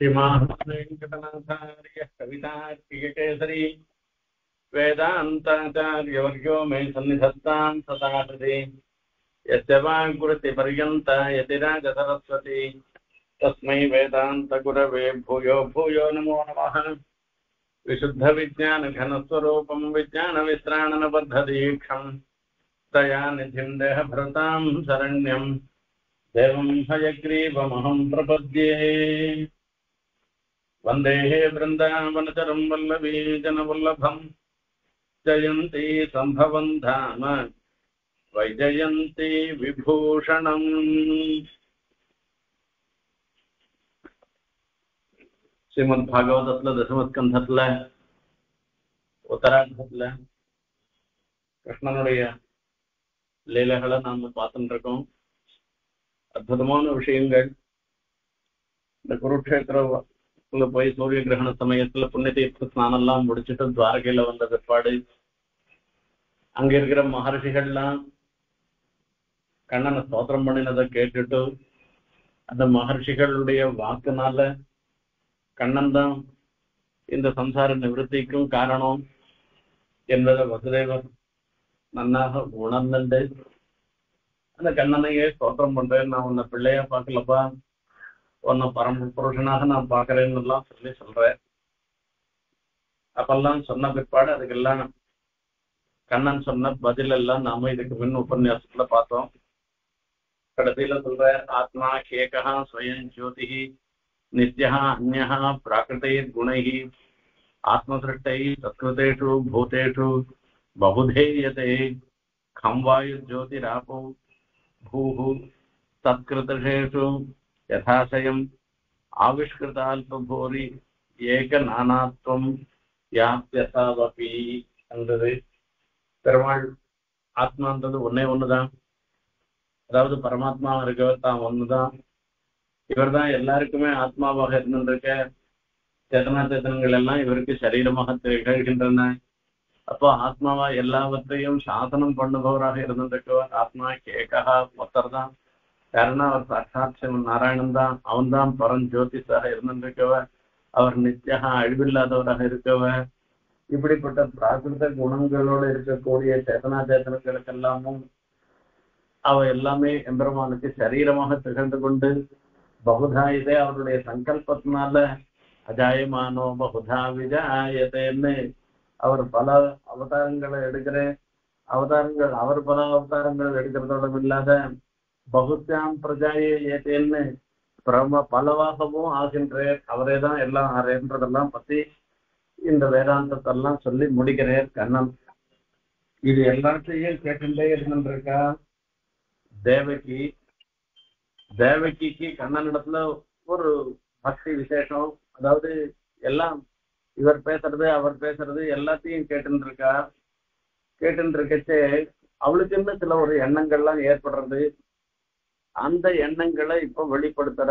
श्रीमान्वेङ्कटनाथार्य कवितार्किकेसरी वेदान्ताचार्यवर्यो मे सन्निधत्तां सदा हृदि यस्य वाङ्कृतिपर्यन्ता यतिराजसरस्वती तस्मै वेदान्तगुरवे भूयो भूयो नमो नमः। विशुद्धविज्ञानघनस्वरूपं विज्ञानविश्राणनबद्धदीक्षं दयानिधिं देहभृतां शरण्यं देवं हयग्रीवमहं प्रपद्ये। वंदे वृंदावनचरं वल्लभी जनवल्लभं जयन्ती सम्भवं धाम वैजयन्ती विभूषणम्। श्रीमद्भागवतत्ल दशमस्कन्धत्ल उत्तरार्धत्ल கிருஷ்ணனுடைய லீலைகளை நாம பார்த்துட்டு இருக்கோம். அற்புதமான விஷயங்கள். இந்த குருக்ஷேத்திரத்துல போய் சூரிய கிரகண சமயத்துல புண்ணிய தீர்த்த ஸ்நானம் எல்லாம் முடிச்சுட்டு துவாரகையில வந்த பிற்பாடு அங்க இருக்கிற மகர்ஷிகள்லாம் கண்ணனை ஸ்தோத்திரம் பண்ணினதை கேட்டுட்டு அந்த மகர்ஷிகளுடைய வாக்குனால கண்ணன் தான் இந்த சம்சார நிவர்த்திக்கும் காரணம் என்பதை வசுதேவர் நன்னாக உணர்ந்துண்டு அந்த கண்ணனையே ஸ்தோத்திரம் பண்றேன், நான் உன்னை பிள்ளையா பார்க்கலப்பா, உன்னை பரம புருஷனாக நான் பார்க்கறேன்னு எல்லாம் சொல்றேன். அப்பெல்லாம் சொன்ன பிற்பாடு அதுக்கெல்லாம் கண்ணன் சொன்ன பதில் எல்லாம் நாம இதுக்கு முன் உபன்யாசத்துல பார்த்தோம். கடைசியில சொல்ற ஆத்மா கேகா ஸ்வயம் ஜோதிஹி நித்யா அந்யஹா பிராகிருதைர் குணைஹி ஆத்மசிருஷ்டை சத்கிருதேஷு பூதேஷு बहुधेयते खं वायुर्ज्योतिरापो भूः तत्कृतषेषु यथाशयम् आविष्कृताल्पभूरि ஏகநானாத்வம் யாப்யசாவபி என்றது. பெருமாள் ஆத்மான்றது ஒன்னே ஒண்ணுதான், அதாவது பரமாத்மா இருக்கவர் தான் ஒண்ணுதான். இவர் தான் எல்லாருக்குமே ஆத்மாவாக இருந்திருக்க. சேதனா சேதனங்கள் எல்லாம் இவருக்கு சரீரமாக திகழ்கின்றன. அப்போ ஆத்மாவா எல்லாவற்றையும் சாசனம் பண்ணுபவராக இருந்திருக்கவர் ஆத்மா கேகா ஒத்தர் தான். காரணம் அவர் சாட்சாத் நாராயணன் தான், அவன் தான் பரஞ்சோதிஷாக இருந்திருக்கவர். அவர் நித்தியாக அழிவில்லாதவராக இருக்கவர். இப்படிப்பட்ட பிராகிருத குணங்களோடு இருக்கக்கூடிய சேதனா சேதனங்களுக்கெல்லாமும் அவ எல்லாமே எம்பெருமானுக்கு சரீரமாக திகழ்ந்து கொண்டு பகுதா இதே அவருடைய சங்கல்பத்தினால அஜாயமானோ பகுதா விஜாயத்தேன்னு அவர் பல அவதாரங்களை அவதாரங்கள் அவர் பல அவதாரங்கள் எடுக்கிறதோட இல்லாத பகுத்யாம் பிரஜாயே ஏத்தேன்னு பலவாகவும் ஆகின்றார். அவரே தான் எல்லாம் ஆறேன்றதெல்லாம் பத்தி இந்த வேதாந்தத்தெல்லாம் சொல்லி முடிக்கிறார் கண்ணன். இது எல்லாத்தையும் கேட்டுட்டே இருந்துருக்கா தேவகி. தேவகிக்கு கண்ணனிடத்துல ஒரு பக்தி விசேஷம், அதாவது எல்லாம் இவர் பேசுறது அவர் பேசுறது எல்லாத்தையும் கேட்டு இருக்கச்சே அவளுக்குன்னு சில ஒரு எண்ணங்கள்லாம் ஏற்படுறது. அந்த எண்ணங்களை இப்ப வெளிப்படுத்துற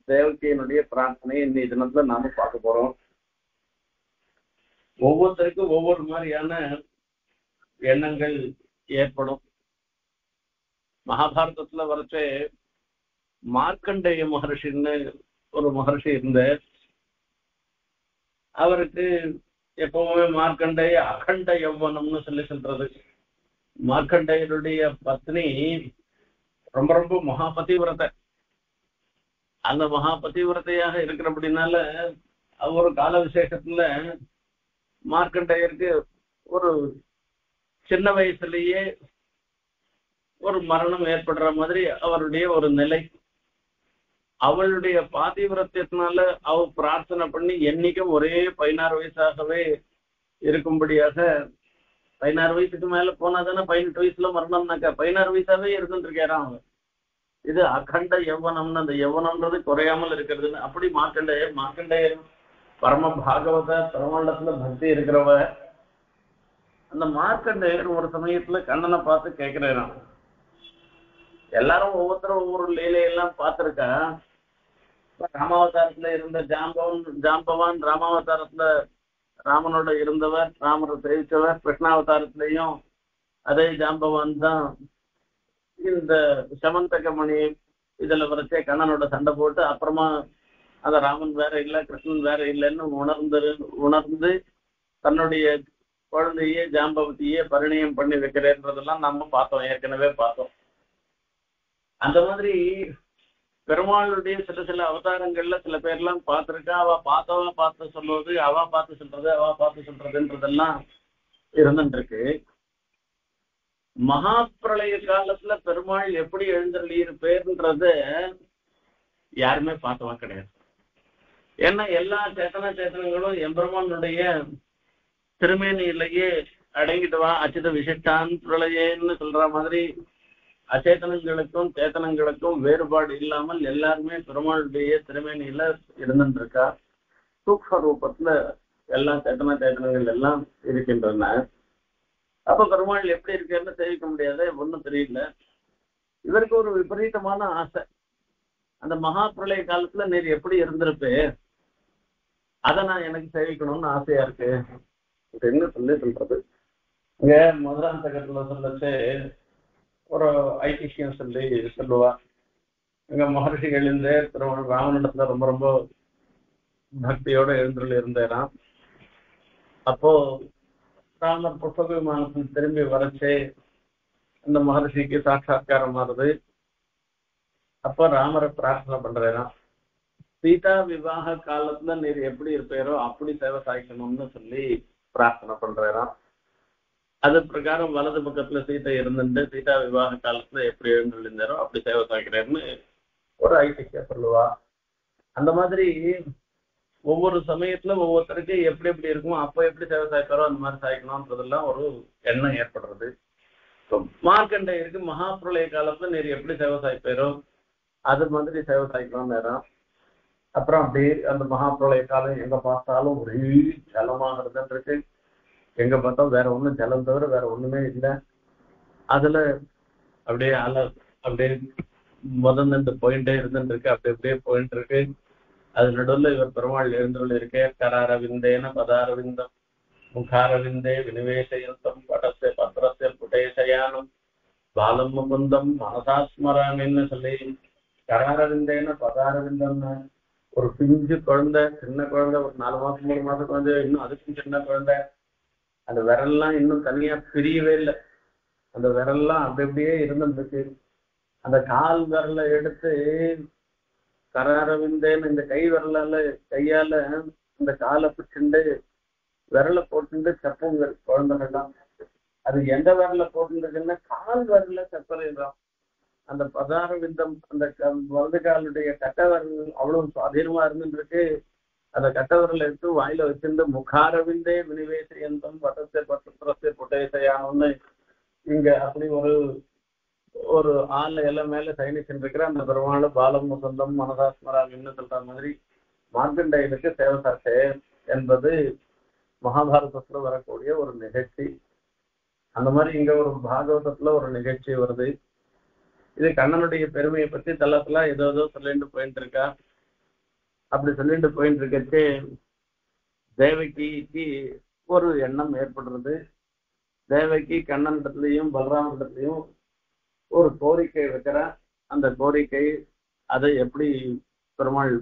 தேவகியினுடைய பிரார்த்தனை இன்னைய தினத்துல நாம பார்க்க போறோம். ஒவ்வொருத்தருக்கும் ஒவ்வொரு மாதிரியான எண்ணங்கள் ஏற்படும். மகாபாரதத்துல வரைச்சே மார்க்கண்டேய மகர்ஷின்னு ஒரு மகர்ஷி இருந்தார். அவருக்கு எப்பவுமே மார்க்கண்டேய அகண்ட யௌவனம்னு சொல்றது. மார்க்கண்டேயருடைய பத்னி ரொம்ப ரொம்ப மகாபதிவிரதை. அந்த மகாபதிவிரதையாக இருக்கிறபடினால ஒரு கால விசேஷத்துல மார்க்கண்டேயருக்கு ஒரு சின்ன வயசுலயே ஒரு மரணம் ஏற்படுற மாதிரி அவருடைய ஒரு நிலை. அவளுடைய பாதிவிரத்தியத்தினால அவ பிரார்த்தனை பண்ணி என்னைக்கும் ஒரே 16 வயசாகவே இருக்கும்படியாக, 16 வயசுக்கு மேல போனாதானே 18 வயசுல மரணம்னாக்கா 16 வயசாவே இருந்துருக்காராம் அவன். இது அகண்ட யௌவனம்னு, அந்த யௌவனம்ன்றது குறையாமல் இருக்கிறதுன்னு. அப்படி மார்க்கண்டேயர் பரம பாகவத பெருமாண்டத்துல பக்தி இருக்கிறவ. அந்த மார்க்கண்டேயர் ஒரு சமயத்துல கண்ணனை பார்த்து கேட்கிறாராம். எல்லாரும் ஒவ்வொருத்தரும் ஒவ்வொரு லீலையெல்லாம் பார்த்திருக்கா. ராமாவதாரத்துல இருந்த ஜாம்பவான் ராமாவதாரத்துல ராமனோட இருந்தவர், ராமரை சேவிச்சவர். கிருஷ்ணாவதாரத்திலையும் அதே ஜாம்பவான் தான் இந்த சமந்தகமணி இதுல வரைச்சே கண்ணனோட சண்டை போட்டு அப்புறமா அத ராமன் வேற இல்ல கிருஷ்ணன் வேற இல்லைன்னு உணர்ந்து தன்னுடைய குழந்தையே ஜாம்பவதியே பரிணயம் பண்ணி வைக்கிறேன்றதெல்லாம் நம்ம பார்த்தோம், ஏற்கனவே பார்த்தோம். அந்த மாதிரி பெருமாளுடைய சில சில அவதாரங்கள்ல சில பேர்லாம் பார்த்திருக்கா. அவ பார்த்து சொல்றது, அவ பார்த்து சொல்றதுன்றதெல்லாம் இருந்துட்டு இருக்கு. மகா பிரளய காலத்துல பெருமாள் எப்படி எழுந்தருளி இருப்பேர்ன்றத யாருமே பார்த்தவா கிடையாது. ஏன்னா எல்லா சேத்தனங்களும் எம்பெருமானுடைய திருமேனியிலேயே அடங்கிட்டுவா. அச்சித விசிஷ்டான் பிரளயன்னு சொல்ற மாதிரி அச்சேதனங்களுக்கும் சேத்தனங்களுக்கும் வேறுபாடு இல்லாமல் எல்லாருமே பெருமாளுடைய திருமேனியில இருந்துட்டு இருக்கா. சூக்ஷ்ம ரூபத்துல எல்லா சேத்தனங்கள் எல்லாம் இருக்கின்றன. அப்ப பெருமாள் எப்படி இருக்குன்னு தெரிவிக்க முடியாது, ஒன்றும் தெரியல. இவருக்கு ஒரு விபரீதமான ஆசை, அந்த மகா பிரளய காலத்துல நீர் எப்படி இருந்திருப்பே, அதை நான் எனக்கு சேவிக்கணும்னு ஆசையா இருக்கு அப்படின்னு சொல்றது. இங்க முதலாம் தகத்துல சொல்லச்சு ஒரு ஐதிஹ்யம் சொல்லுவா. எங்க மகர்ஷிகள் இருந்தே திருமணம் ராமனிடத்துல ரொம்ப ரொம்ப பக்தியோட எழுந்துள்ள இருந்தேராம். அப்போ ராமர் புஷ்பக விமானத்தில் திரும்பி வரச்சே அந்த மகர்ஷிக்கு சாட்சா்காரம் ஆறுது. அப்ப ராமரை பிரார்த்தனை பண்றேன், சீதா விவாக காலத்துல நீர் எப்படி இருப்பேரோ அப்படி சேவை சாய்க்கணும்னு சொல்லி பிரார்த்தனை பண்றேன். அது பிரகாரம் வலது பக்கத்துல சீதை இருந்துட்டு சீதா விவாக காலத்துல எப்படி எழுந்திருந்தாரோ அப்படி சேவை சாய்க்கிறேன்னு ஒரு ஐதிஹ்யம் சொல்லுவா. அந்த மாதிரி ஒவ்வொரு சமயத்துல ஒவ்வொருத்தருக்கு எப்படி எப்படி இருக்குமோ அப்போ எப்படி சேவை சாய்ப்பாரோ அந்த மாதிரி சாய்க்கணும்ன்றதெல்லாம் ஒரு எண்ணம் ஏற்படுறது. மார்க்கண்டேயருக்கு மகா பிரளய காலத்துல நீர் எப்படி சேவை சாய்ப்பாரோ அது மாதிரி சேவை சாய்க்கணும் நேரம். அப்புறம் அப்படியே அந்த மகா பிரளய காலம் எங்க பார்த்தாலும் ஒரே ஜலமாக இருந்துருக்கு. எங்க பார்த்தா வேற ஒண்ணும் ஜலம் தவிர வேற ஒண்ணுமே இல்லை. அதுல அப்படியே அப்படியே முதந்து போயிட்டே இருந்துட்டு இருக்கு, அப்படி அப்படியே போயிட்டு இருக்கு. அது நடுவில் இவர் பெருமாள் எழுந்துள்ள இருக்கே. கராரவிந்தேன பதாரவிந்தம் முகாரவிந்தே வினிவேசயந்தம் படத்தை பத்திரத்தை புடேசயானம் பாலம் முகுந்தம் மனசாஸ்மராமின்னு சொல்லி, கராரவிந்தேன பதாரவிந்தம்னு ஒரு பிஞ்சு குழந்தை, சின்ன குழந்தை, ஒரு 4 மாசம் 3 மாசம் குழந்தை, இன்னும் அதுக்கும் சின்ன குழந்தை. அந்த விரல்லாம் இன்னும் தனியா பிரியவே இல்லை. அந்த விரல்லாம் அப்படி அப்படியே இருந்துருக்கு. அந்த கால் விரலை எடுத்து கராரவிந்தேன்னு இந்த கை விரலால கையால இந்த காலை பிடிச்சுண்டு விரலை போட்டுண்டு செப்பங்க குழந்தைகள்லாம். அது எந்த விரல போட்டுருக்குன்னா கால் விரல செப்பறிடுறான். அந்த பதாரவிந்தம் அந்த வலது காலுடைய கட்ட விரல் அவ்வளவு சுவாதீனமா இருந்துருக்கு. அந்த கட்ட விரலை எடுத்து வாயில வச்சிருந்து முகாரவிந்தே வினிவேசயந்தம் பட்டத்தை பத்திரத்தை புட்டேசையானு இங்க அப்படி ஒரு ஆள் எல்லாம் மேல சைனிச்சுட்டு இருக்கிற அந்த பெருமாள் பாலம் முகுந்தம் மனசாஸ்மராமின்னு சொல்ற மாதிரி மார்க்கண்டேயனுக்கு சேவை சாட்டே என்பது மகாபாரதத்துல வரக்கூடிய ஒரு நிகழ்ச்சி. அந்த மாதிரி இங்க ஒரு பாகவதத்துல ஒரு நிகழ்ச்சி வருது. இது கண்ணனுடைய பெருமையை பத்தி தளத்துல ஏதோ சொல்லிட்டு போயிட்டு இருக்கா. அப்படி சொல்லிட்டு போயிட்டு இருக்கச்சு தேவகிக்கு ஒரு எண்ணம் ஏற்படுறது. தேவகி கண்ணனிடத்துலயும் பலராமனிடத்துலயும் ஒரு கோரிக்கை வைக்கிற. அந்த கோரிக்கை அதை எப்படி பெருமாள்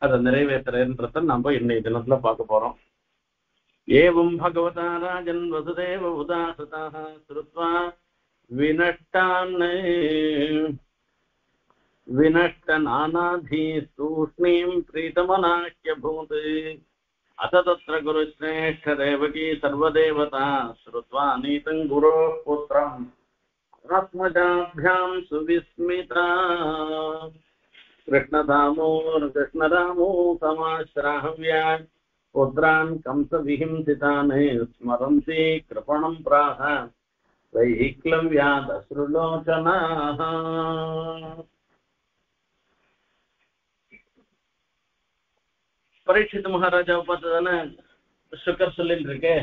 அதை நிறைவேற்றுறன்றத நம்ம இன்னைய தினத்துல பார்க்க போறோம். ஏவம் பகவதா ராஜன் வசுதேவ உதாசதாக ஸ்ருத்வா வினஷ்ட நானாதி தூஷ்ணீம் பிரீதமனாக்கியபூத் அத தத்ர குருஸ்ரேஷ்ட தேவகி சர்வதேவதா ஸ்ருத்வா நீதம் குரோ புத்ரம் ஆத்மஜாभ्यां சுவிஸ்மிதா கிருஷ்ணராமோ சமாஸ்ராஹவ்யா புத்ரான் கம்ச விஹிம்சிதான் ஸ்மரந்தி கிருபணம் பிராஹ வைக்லவ்யாத் அஸ்ருலோச்சனாஹ. பரீட்சித் மகாராஜாவை பார்த்து தானே சுக்கர் சொல்லிட்டு இருக்கே.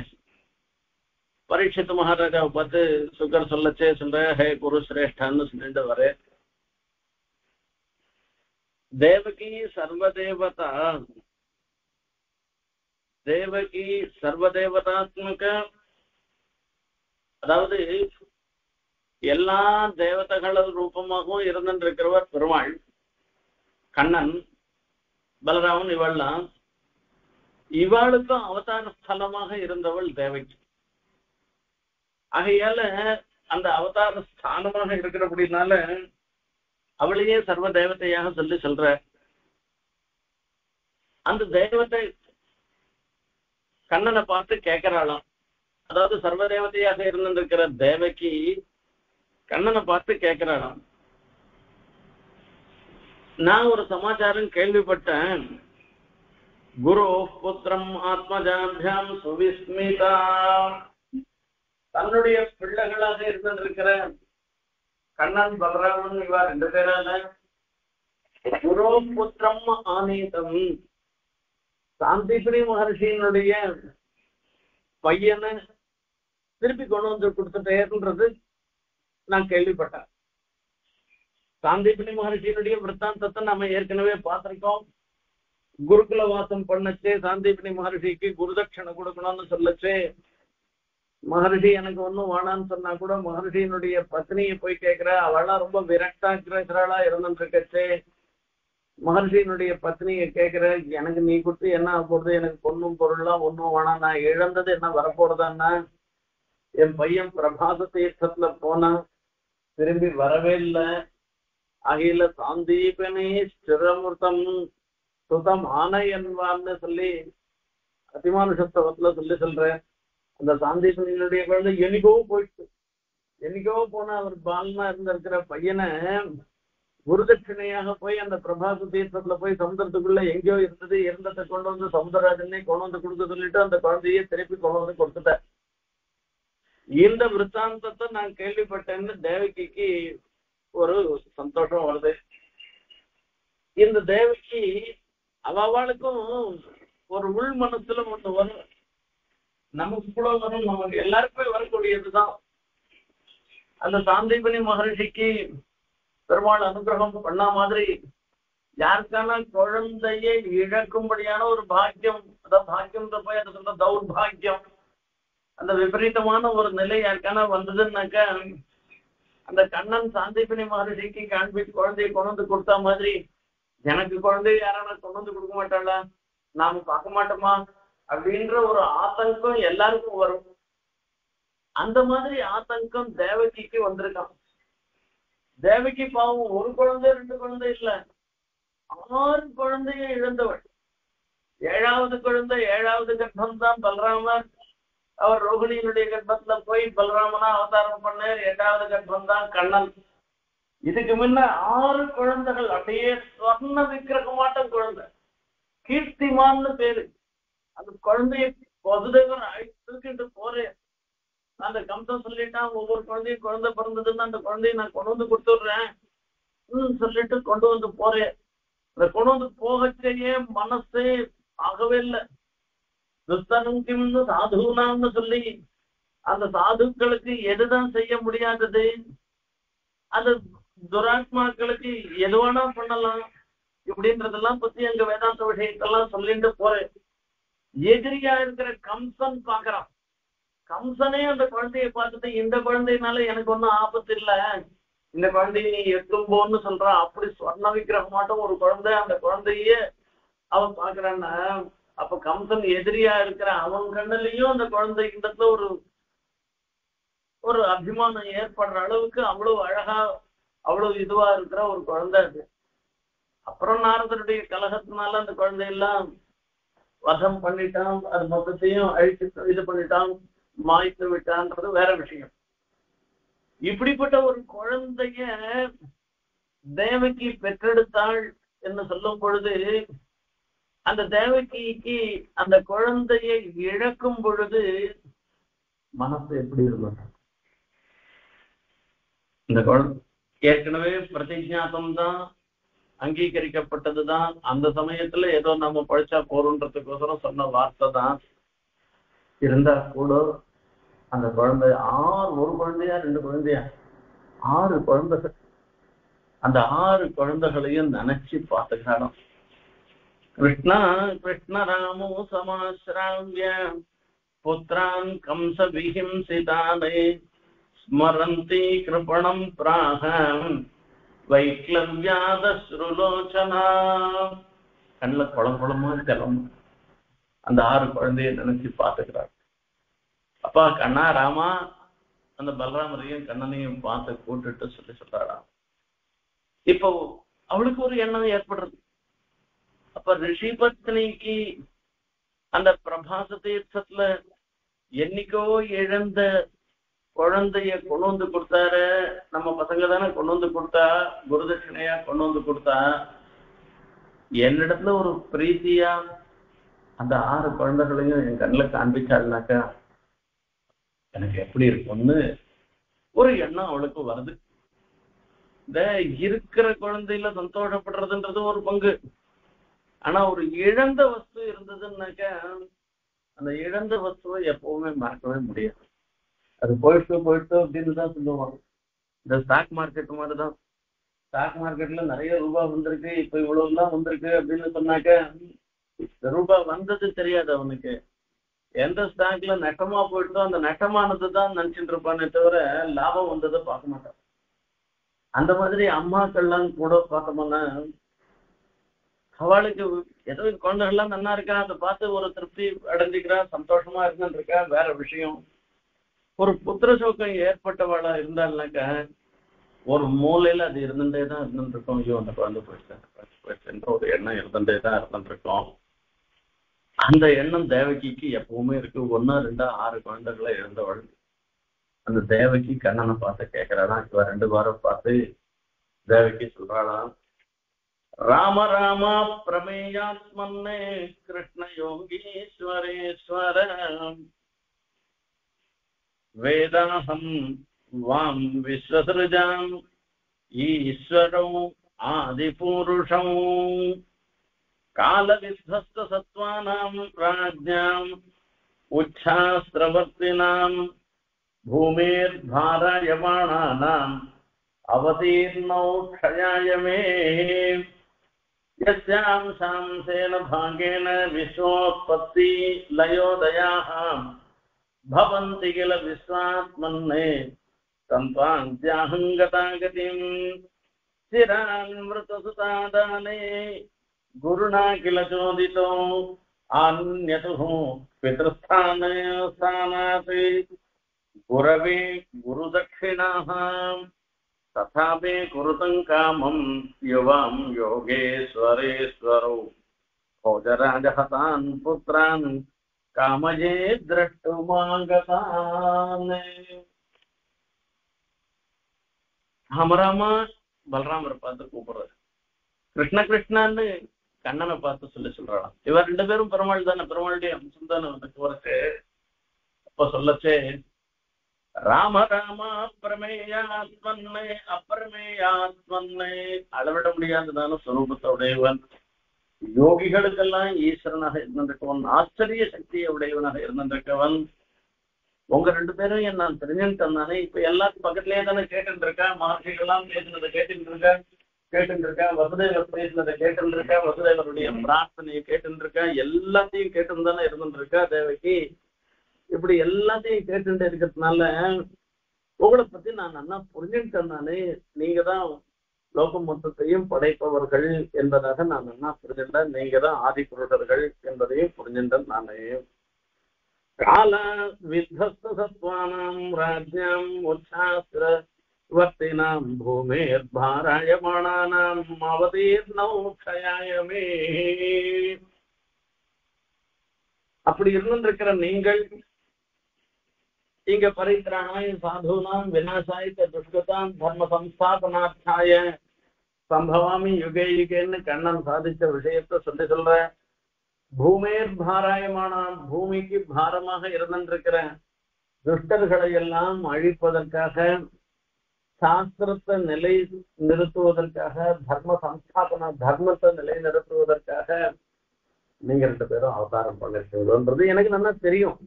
பரீட்சித் மகாராஜாவை பார்த்து சுக்கர் சொல்ற ஹே குரு சிரேஷ்டான்னு சொல்லிட்டு வர. தேவகி சர்வதேவதா, தேவகி சர்வதேவதாத்மக, அதாவது எல்லா தேவதைகள் ரூபமாகவும் இருந்துட்டு இருக்கிறவர் பெருமாள் கண்ணன். பலராமன் இவள்லாம் இவாளுக்கும் அவதார ஸ்தலமாக இருந்தவள் தேவகி. ஆகையால அந்த அவதார ஸ்தானமாக இருக்கிறபடினால அவளையே சர்வ தேவதையாக சொல்லி சொல்ற. அந்த தேவதை கண்ணனை பார்த்து கேட்கிறாளாம். அதாவது சர்வ தேவதையாக இருந்திருக்கிற தேவகி கண்ணனை பார்த்து கேட்கிறாளாம், நான் ஒரு சமாச்சாரம் கேள்விப்பட்டேன். குரு புத்திரம் ஆத்மஜாபியாம் சுவிஸ்மிதா, தன்னுடைய பிள்ளைகளாக இருந்திருக்கிற கண்ணன் பலராமன் இவா 2 பேரால குரு புத்திரம் ஆனீதம், சாந்திபுரி மகர்ஷியினுடைய பையனை திருப்பி கொண்டு வந்து கொடுத்துட்டேன்றது நான் கேள்விப்பட்டேன். சாந்திபுரி மகர்ஷியினுடைய விற்த்தாந்தத்தை நம்ம ஏற்கனவே பார்த்திருக்கோம். குருகுல வாசம் பண்ணச்சே சாந்திபுரி மகர்ஷிக்கு குருதட்சணை கொடுக்கணும்னு சொல்லச்சே, மகர்ஷி எனக்கு ஒன்னும் வேணான்னு சொன்னா கூட மகர்ஷியினுடைய பத்னியை போய் கேட்கிற. அவளா ரொம்ப விரக்தாக்கிறா இருந்துருக்கச்சே மகர்ஷியினுடைய பத்னியை கேட்கிற, எனக்கு நீ கொடுத்து என்ன போடுறது, எனக்கு பொண்ணும் பொருள்லாம் ஒன்னும் வேணாம், நான் இழந்தது என்ன வரப்போறதான்னா, என் பையன் பிரபாச தீர்த்தத்துல போனா திரும்பி வரவே இல்லை. அகில சாந்தீபனே ஸ்திரமுர்த்தம் சுதம் ஆனையன்வான்னு சொல்லி அதிமானுஷத்துவத்துல சொல்றேன். அந்த சாந்தீபனியுடைய குழந்தை என்னைக்கோ போயிட்டு, என்னைக்கோ போன அவர் பாலனா இருந்திருக்கிற பையனை குருதட்சிணையாக போய் அந்த பிரபாச தீர்த்தத்துல போய் சமுதிரத்துக்குள்ள எங்கேயோ இருந்ததை கொண்டு வந்து சமுதிரராஜனே கொண்டு வந்து கொடுக்க சொல்லிட்டு அந்த குழந்தையே திருப்பி கொண்டு வந்து கொடுத்துட்டேன். இந்த விற்த்தாந்தத்தை நான் கேள்விப்பட்டேன்னு தேவகிக்கு ஒரு சந்தோஷம் வருது. இந்த தேவகி அவளுக்கும் ஒரு உள் மனசுல ஒண்ணு வரும், நமக்கு கூட வரும், நமக்கு எல்லாருக்குமே வரக்கூடியதுதான். அந்த சாந்தீபனி மகர்ஷிக்கு பெருமாள் அனுகிரகம் பண்ண மாதிரி யாருக்கான குழந்தையை இழக்கும்படியான ஒரு பாக்கியம், அதாவது பாக்கியம் போய் அதை சொல்ற தௌர்பாகியம், அந்த விபரீதமான ஒரு நிலை யாருக்கான வந்ததுன்னாக்க அந்த கண்ணன் சாந்தீபனி மகர்ஷிக்கு காண்பித்து குழந்தையை கொண்டு வந்து கொடுத்தா மாதிரி எனக்கு குழந்தைய யாரான கொண்டு வந்து கொடுக்க மாட்டாளா, நாம பார்க்க மாட்டோமா அப்படின்ற ஒரு ஆதங்கம் எல்லாருக்கும் வரும். அந்த மாதிரி ஆதங்கம் தேவகிக்கு வந்திருக்கான். தேவகி பாவம் ஒரு குழந்தை 2 குழந்தை இல்ல, 6 குழந்தைய இழந்தவள். 7வது குழந்தை 7வது கர்ப்பம் தான் பலராமர். அவர் ரோகிணியினுடைய கர்ப்பத்துல போய் பலராமனா அவதாரம் பண்ணார். 8வது கர்ப்பம் தான் கண்ணன். இதுக்கு முன்ன 6 குழந்தைகள், அப்படியே சொர்ண விக்கிரகமாட்டம் குழந்தை, கீர்த்திமான்னு பேரு. அந்த குழந்தைய வசுதேவர் தூக்கிட்டு போறேன். அந்த கம்சன் சொல்லிட்டான், ஒவ்வொரு குழந்தையும் குழந்தை பிறந்ததுன்னு அந்த குழந்தைய நான் கொண்டு வந்து கொடுத்துடுறேன் சொல்லிட்டு கொண்டு வந்து போறேன். அந்த கொண்டு வந்து போகச்சேயே மனசே ஆகவே இல்லை. துஸ்தனுங்கின்னு சாதுனான்னு சொல்லி அந்த சாதுக்களுக்கு எதுதான் செய்ய முடியாதது, அது துராத்மாக்களுக்கு எதுவானா பண்ணலாம் இப்படின்றதெல்லாம் பத்தி அங்க வேதாந்த விஷயத்தெல்லாம் சொல்லிட்டு போறேன். எதிரியா இருக்கிற கம்சன் பாக்குறான். கம்சனே அந்த குழந்தைய பார்த்துட்டு இந்த குழந்தையினால எனக்கு ஒன்னும் ஆபத்து இல்லை, இந்த குழந்தைய நீ எட்டும்போன்னு சொல்றான். அப்படி சொர்ண விக்கிரகமாட்டம் ஒரு குழந்தை, அந்த குழந்தைய அவன் பாக்குறான்னா அப்ப கம்சன் எதிரியா இருக்கிற அவன் கண்ணிலையும் அந்த குழந்தை இடத்துல ஒரு அபிமானம் ஏற்படுற அளவுக்கு அவ்வளவு அழகா அவ்வளவு இதுவா இருக்கிற ஒரு குழந்தை அது. அப்புறம் நாரதருடைய கலகத்தினால அந்த குழந்தையெல்லாம் வதம் பண்ணிட்டான், அது மொத்தத்தையும் அழிச்சு இது பண்ணிட்டான், மாய்த்து விட்டான்றது வேற விஷயம். இப்படிப்பட்ட ஒரு குழந்தைய தேவகி பெற்றெடுத்தாள் என்று சொல்லும் பொழுது அந்த தேவகிக்கு அந்த குழந்தையை இழக்கும் பொழுது மனசு எப்படி இருக்கும்? இந்த குழந்தை ஏற்கனவே பிரதிஜாத்தம் தான், அங்கீகரிக்கப்பட்டதுதான். அந்த சமயத்துல ஏதோ நம்ம படிச்சா போறோன்றதுக்கோசரம் சொன்ன வார்த்தை தான். இருந்தா கூட அந்த குழந்தை ஒரு குழந்தையா 2 குழந்தையா 6 குழந்தைகள், அந்த 6 குழந்தைகளையும் நினைச்சு பார்த்துக்கிறானோ. கிருஷ்ண ராமோ சமாஸ்ராவ்ய புத்ரான் கம்ச விஹிம்சிதானே ஸ்மரந்தி கிருபணம் பிராகம் வைக்லவ்யாதஸ்ருலோச்சனா. கண்ணில் குளம் குளமா ஜலம். அந்த 6 குழந்தைய நினைச்சு பார்த்துக்கிறார். அப்பா கண்ணா ராமா, அந்த பலராமரையும் கண்ணனையும் பார்த்து கூட்டுட்டு சொல்றாராம். இப்போ அவளுக்கு ஒரு எண்ணம் ஏற்படுறது. அப்ப ரிஷி பத்னிக்கு அந்த பிரபாச தீர்த்தத்துல என்னைக்கோ இழந்த குழந்தைய கொண்டு வந்து கொடுத்தாரு. நம்ம பசங்க தானே கொண்டு வந்து கொடுத்தா, குருதட்சிணையா கொண்டு வந்து கொடுத்தா. என்னிடத்துல ஒரு பிரீத்தியா அந்த 6 குழந்தைகளையும் என் கண்ணில் காண்பிச்சாள்னாக்கா எனக்கு எப்படி இருக்கும்னு ஒரு எண்ணம் அவளுக்கு வருது. இந்த இருக்கிற குழந்தையில சந்தோஷப்படுறதுன்றது ஒரு பங்கு. ஆனா ஒரு இழந்த வஸ்து இருந்ததுன்னாக்கா அந்த இழந்த வஸ்துவை எப்பவுமே மறக்கவே முடியாது. அது போயிட்டு அப்படின்னு தான் சொல்லுவாங்க. இந்த ஸ்டாக் மார்க்கெட் மாதிரிதான். ஸ்டாக் மார்க்கெட்ல நிறைய ரூபாய் வந்திருக்கு, இப்ப இவ்வளவுலாம் வந்திருக்கு அப்படின்னு சொன்னாக்க ரூபாய் வந்தது தெரியாது அவனுக்கு. எந்த ஸ்டாக்ல நட்டமா போயிட்டோ அந்த நட்டமானது தான் நினைச்சுட்டு இருப்பானே தவிர லாபம் வந்ததை பார்க்க மாட்டான். அந்த மாதிரி அம்மாக்கள்லாம் கூட பார்த்தோம்னா அவளுக்கு ஏதோ குழந்தைகள்லாம் நல்லா இருக்கா, அதை பார்த்து ஒரு திருப்தி அடைஞ்சிக்கிறா, சந்தோஷமா இருக்குன்னு இருக்கா, வேற விஷயம். ஒரு புத்திர சோக்கம் ஏற்பட்டவாளா இருந்தாள்னாக்கா ஒரு மூலையில அது இருந்துட்டே தான் இருந்துருக்கோம். ஐயோ அந்த குழந்தை போயிடுச்சுன்ற ஒரு எண்ணம் இருந்துட்டே தான் இருந்துருக்கோம். அந்த எண்ணம் தேவகிக்கு எப்பவுமே இருக்கு. 1 2 6 குழந்தைகளை இழந்தவள் அந்த தேவகி கண்ணனை பார்த்து கேட்கிறாளாம். இவ 2 வாரம் பார்த்து தேவகி சொல்றாளாம், ராம ராமா பிரமேயாத்மன்னே கிருஷ்ண யோகீஸ்வரேஸ்வர வேதாஹம் வாம் விஸ்வசிருஜாம் ஈஸ்வரம் ஆதிபுருஷம் கால வித்வஸ்த சத்வானாம் ராஜ்ஞாம் உச்சாஸ்திரவர்த்தினாம் பூமிர் பாரயமானானாம் அவதீர்ணௌ க்ஷயாய மே யஸ்யாம் சாம்சேன பாகேன விஸ்வோத்பத்தி லயோதயாः பவந்தி கில விஸ்வாத்மன்னே சந்த்வாந்த்யாஹங்கதாகதிம் சிரான்மிருதசுதாதானே குருணா கில சோதிதோ ஆன்யதுஹு பித்ருஸ்தானாத் குரவே குருதட்சிணாः ததாபி குருதம் காமம் யுவாம் யோகேஸ்வரேஸ்வரோ भोजराजहतान् पुत्रान् कामये द्रष्टुमागतान्. ராமராமா பலராமரை பார்த்து கூப்பிடுறாரு. கிருஷ்ண கிருஷ்ணான்னு கண்ணனை பார்த்து சொல்றாளாம். இவர் 2 பேரும் பெருமாள் தானே, பெருமாளுடைய அம்சம் தானே வந்து வரச்சு. அப்ப சொல்லச்சே ராம ராமா பிரமேயாத்மன்னை அப்பிரமேயாத்மன்னை அளவிட முடியாததான ஸ்வரூபத்தோடையவன், யோகிகளுக்கெல்லாம் ஈஸ்வரனாக இருந்திருக்கவன், ஆச்சரிய சக்தியை உடையவனாக இருந்திருக்கவன். உங்க 2 பேரும் நான் தெரிஞ்சுட்டேன் தானே. இப்ப எல்லாரும் பக்கத்திலேயே தானே கேட்டு இருக்கா. மகர்ஷிகள்லாம் பேசினதை கேட்டு இருக்கா, வசுதேவர் பேசினதை கேட்டு இருக்கா, வசுதேவருடைய பிரார்த்தனையை கேட்டு இருக்கா, எல்லாத்தையும் கேட்டு தானே இருந்துருக்கா தேவகி. இப்படி எல்லாத்தையும் கேட்டு இருக்கிறதுனால உங்களை பத்தி நான் நல்லா புரிஞ்சுட்டேன் தானே. நீங்க தான் லோகம் மொத்தத்தையும் படைப்பவர்கள் என்பதாக நான் என்ன புரிஞ்சின்றேன். நீங்க தான் ஆதி புருஷர்கள் என்பதையும் புரிஞ்சின்றேன் நானே. கால வித்வஸ்த சத்வானாம் ராஜ்ஞாம் உச்சாஸ்திர வர்த்தினாம் பூமேர் பாராயமானானாம் அவதீர்ணௌ க்ஷயாய மே. அப்படி இருந்திருக்கிற நீங்கள் இங்க பரித்ராணாய் சாதுனாம் விநாசாய் துஷ்கதாம் தர்ம சம்ஸ்தாபனார்த்தாய சம்பவாமி யுகே யுகேன்னு கண்ணன் சாதிச்ச விஷயத்தை சொல்ற. பூமேர் பாராயமானாம், பூமிக்கு பாரமாக இருந்திருக்கிற துஷ்டர்களை எல்லாம் அழிப்பதற்காக, சாஸ்திரத்தை நிலை நிறுத்துவதற்காக, தர்ம சம்ஸ்தாபனா தர்மத்தை நிலை நிறுத்துவதற்காக நீங்க 2 பேரும் அவதாரம் பண்ணிருக்கீங்கன்றது எனக்கு நல்லா தெரியும்.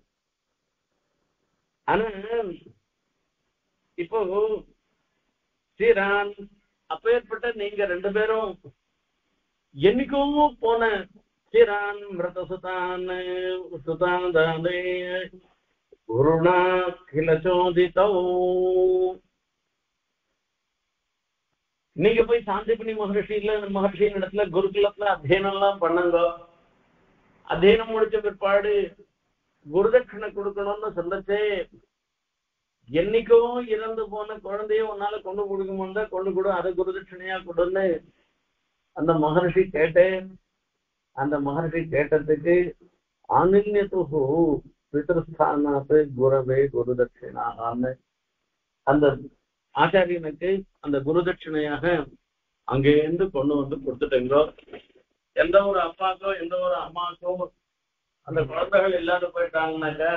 ஆனா இப்போ ஸ்ரீரான் அப்பேற்பட்ட நீங்க 2 பேரும் என்னைக்கும் போன ஸ்ரீரான் மிருத சுதானே குருணா கில சோதிதோ. நீங்க போய் சாந்திபனி மகர்ஷியின் இடத்துல குருகுலத்துல அத்தியனம் எல்லாம் பண்ணுங்க. அத்தியனம் முடிச்ச பிற்பாடு குருதட்சிணை கொடுக்கணும்னு சொல்லச்சே, என்னைக்கும் இறந்து போன குழந்தைய உன்னால கொண்டு கொடுக்கும்போது கொண்டு கொடு, அதை குருதட்சிணையா கொடுன்னு அந்த மகர்ஷி கேட்டேன். அந்த மகர்ஷி கேட்டதுக்கு ஆனின்யத்துகு பிதர்ஸ்தானாத்து குரவே குருதட்சிணான்னு அந்த ஆச்சாரியனுக்கு அந்த குருதட்சிணையாக அங்கேருந்து கொண்டு வந்து கொடுத்துட்டீங்களோ. எந்த ஒரு அப்பாக்கோ எந்த ஒரு அம்மாக்கோ அந்த குழந்தைகள் இல்லாத போயிட்டாங்கன்னாக்கா